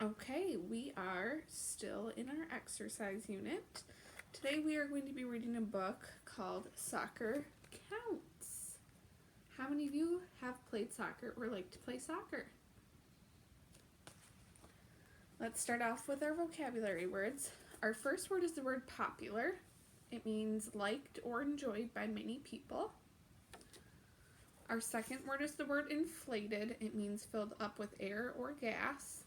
Okay, we are still in our exercise unit. Today we are going to be reading a book called Soccer Counts. How many of you have played soccer or like to play soccer? Let's start off with our vocabulary words. Our first word is the word popular. It means liked or enjoyed by many people. Our second word is the word inflated. It means filled up with air or gas.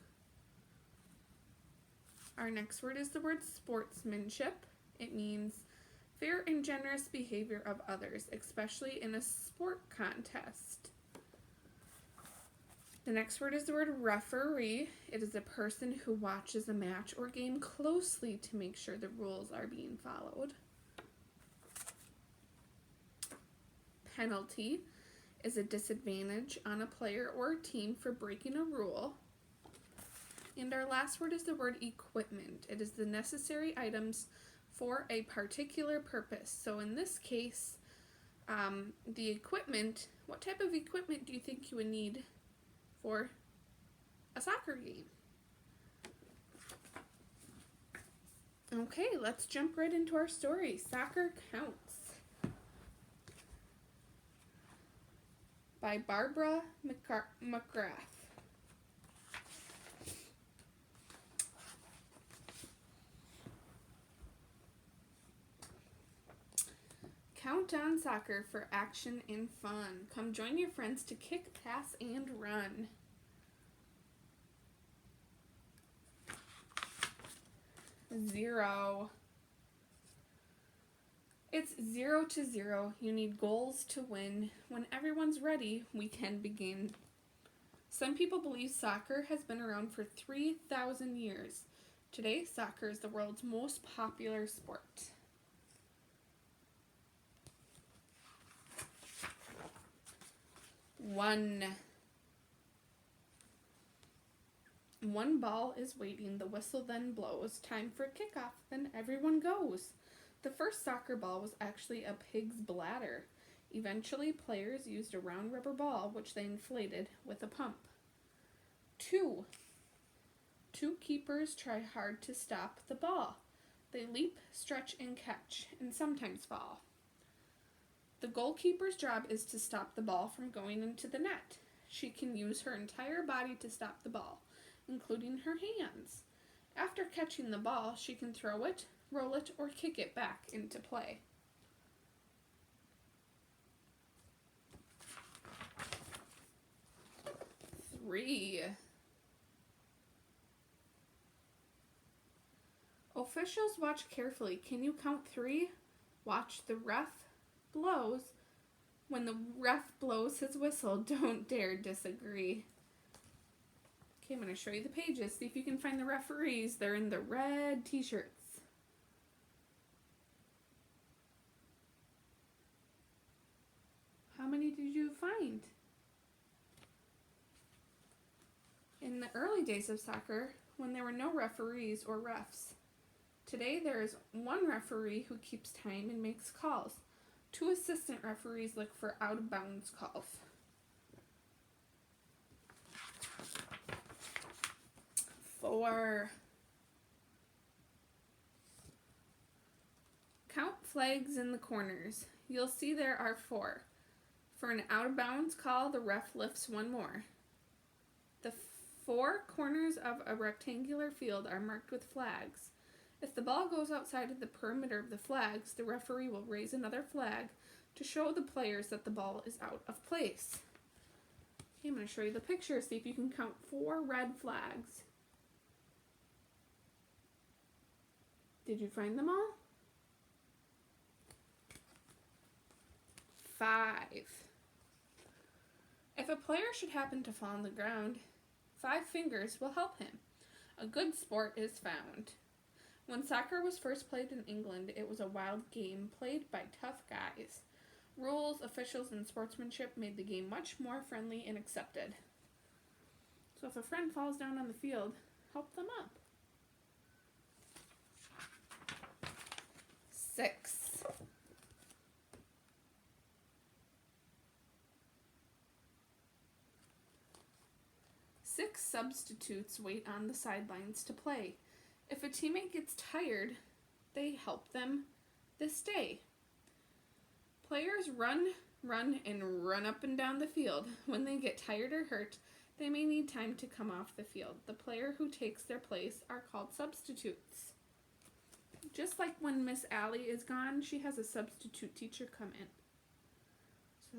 Our next word is the word sportsmanship. It means fair and generous behavior of others, especially in a sport contest. The next word is the word referee. It is a person who watches a match or game closely to make sure the rules are being followed. Penalty is a disadvantage on a player or team for breaking a rule. And our last word is the word equipment. It is the necessary items for a particular purpose. So in this case, the equipment, what type of equipment do you think you would need for a soccer game? Okay, let's jump right into our story. Soccer Counts by Barbara McGrath. Countdown soccer for action and fun. Come join your friends to kick, pass, and run. Zero. It's 0-0. You need goals to win. When everyone's ready, we can begin. Some people believe soccer has been around for 3,000 years. Today, soccer is the world's most popular sport. One ball is waiting. The whistle then blows. Time for kickoff. Then everyone goes. The first soccer ball was actually a pig's bladder. Eventually, players used a round rubber ball, which they inflated with a pump. Two keepers try hard to stop the ball. They leap, stretch, and catch, and sometimes fall. The goalkeeper's job is to stop the ball from going into the net. She can use her entire body to stop the ball, including her hands. After catching the ball, she can throw it, roll it, or kick it back into play. Three. Officials watch carefully. Can you count 3? Watch the ref blows. When the ref blows his whistle, don't dare disagree. Okay, I'm going to show you the pages. See if you can find the referees. They're in the red t-shirts. How many did you find? In the early days of soccer, when there were no referees or refs. Today there is one referee who keeps time and makes calls. 2 assistant referees look for out-of-bounds calls. 4. Count flags in the corners. You'll see there are 4. For an out-of-bounds call, the ref lifts one more. The 4 corners of a rectangular field are marked with flags. If the ball goes outside of the perimeter of the flags, the referee will raise another flag to show the players that the ball is out of place. Okay, I'm going to show you the picture. See if you can count 4 red flags. Did you find them all? 5. If a player should happen to fall on the ground, 5 fingers will help him. A good sport is found. When soccer was first played in England, it was a wild game played by tough guys. Rules, officials, and sportsmanship made the game much more friendly and accepted. So if a friend falls down on the field, help them up. 6. 6 substitutes wait on the sidelines to play. If a teammate gets tired, they help them this day. Players run, and run up and down the field. When they get tired or hurt, they may need time to come off the field. The player who takes their place are called substitutes. Just like when Miss Allie is gone, she has a substitute teacher come in so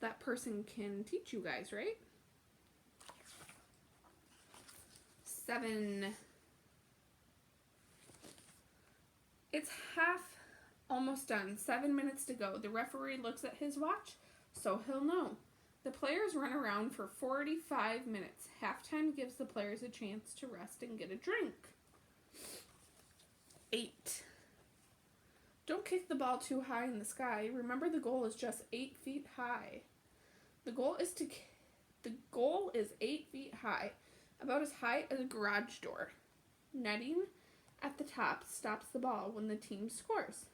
that person can teach you guys, right? 7. It's almost done. 7 minutes to go. The referee looks at his watch, so he'll know. The players run around for 45 minutes. Halftime gives the players a chance to rest and get a drink. 8. Don't kick the ball too high in the sky. Remember, the goal is just 8 feet high. The goal is 8 feet high, about as high as a garage door. Netting at the top stops the ball when the team scores.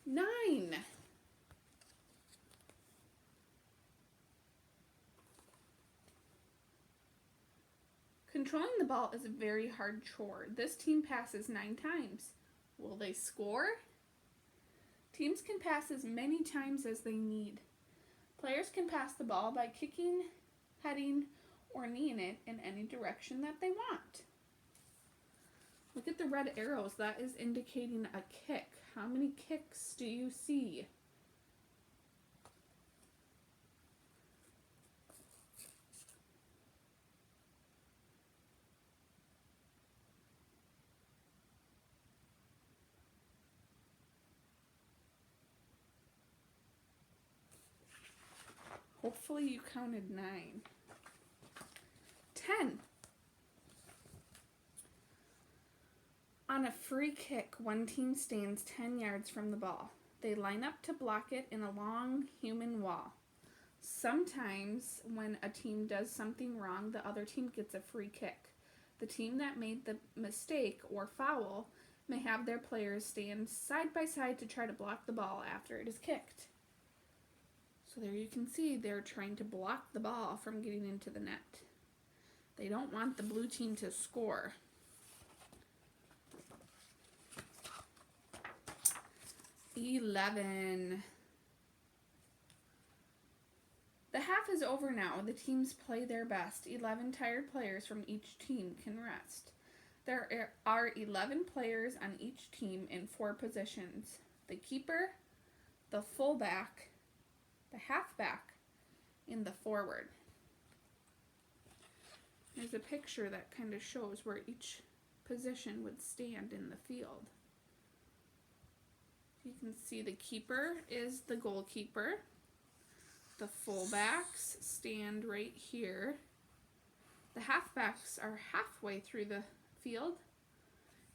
9. Controlling the ball is a very hard chore. This team passes 9 times. Will they score? Teams can pass as many times as they need. Players can pass the ball by kicking, heading, or kneeing it in any direction that they want. Look at the red arrows. That is indicating a kick. How many kicks do you see? Hopefully you counted 9. 10. On a free kick, one team stands 10 yards from the ball. They line up to block it in a long human wall. Sometimes when a team does something wrong, the other team gets a free kick. The team that made the mistake or foul may have their players stand side by side to try to block the ball after it is kicked. So there you can see they're trying to block the ball from getting into the net. They don't want the blue team to score. 11. The half is over now. The teams play their best. 11 tired players from each team can rest. There are 11 players on each team in 4 positions: the keeper, the fullback, the halfback, and the forward. There's a picture that kind of shows where each position would stand in the field. You can see the keeper is the goalkeeper. The fullbacks stand right here. The halfbacks are halfway through the field.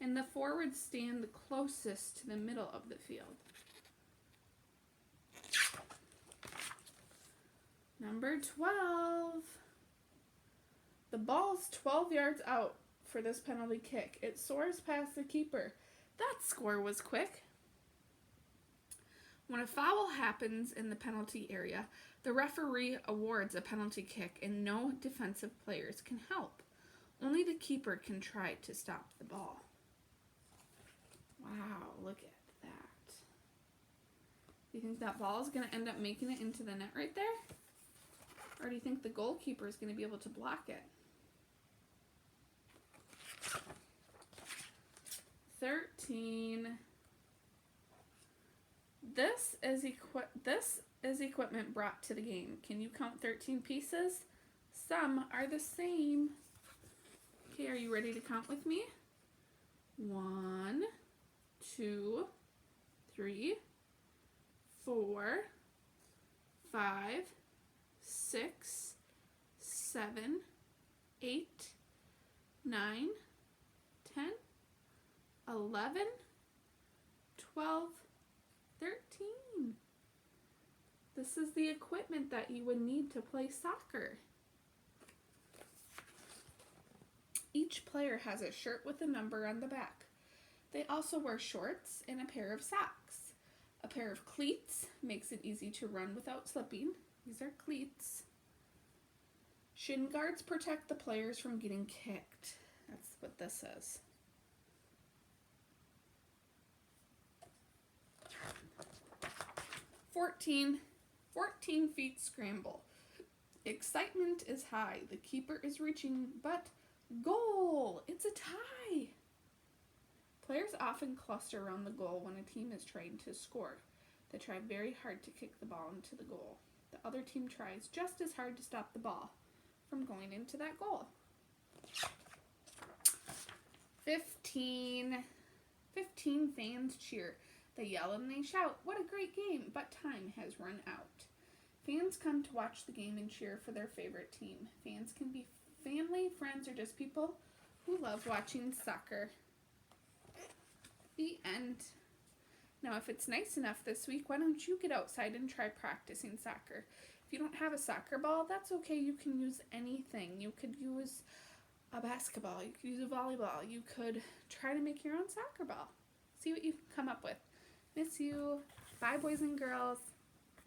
And the forwards stand the closest to the middle of the field. Number 12. The ball's 12 yards out for this penalty kick. It soars past the keeper. That score was quick. When a foul happens in the penalty area, the referee awards a penalty kick and no defensive players can help. Only the keeper can try to stop the ball. Wow, look at that. Do you think that ball is going to end up making it into the net right there? Or do you think the goalkeeper is going to be able to block it? 13. This is equipment brought to the game. Can you count 13 pieces? Some are the same. Okay, are you ready to count with me? 1, 2, 3, 4, 5, 6, 7, 8, 9, 10, 11, 12, 13. This is the equipment that you would need to play soccer. Each player has a shirt with a number on the back. They also wear shorts and a pair of socks. A pair of cleats makes it easy to run without slipping. These are cleats. Shin guards protect the players from getting kicked. That's what this says. "14 feet scramble. Excitement is high. The keeper is reaching, but goal! It's a tie!" Players often cluster around the goal when a team is trying to score. They try very hard to kick the ball into the goal. The other team tries just as hard to stop the ball from going into that goal. 15 fans cheer. They yell and they shout, "What a great game!" But time has run out. Fans come to watch the game and cheer for their favorite team. Fans can be family, friends, or just people who love watching soccer. The end. Now, if it's nice enough this week, why don't you get outside and try practicing soccer? If you don't have a soccer ball, that's okay. You can use anything. You could use a basketball. You could use a volleyball. You could try to make your own soccer ball. See what you can come up with. Miss you. Bye, boys and girls.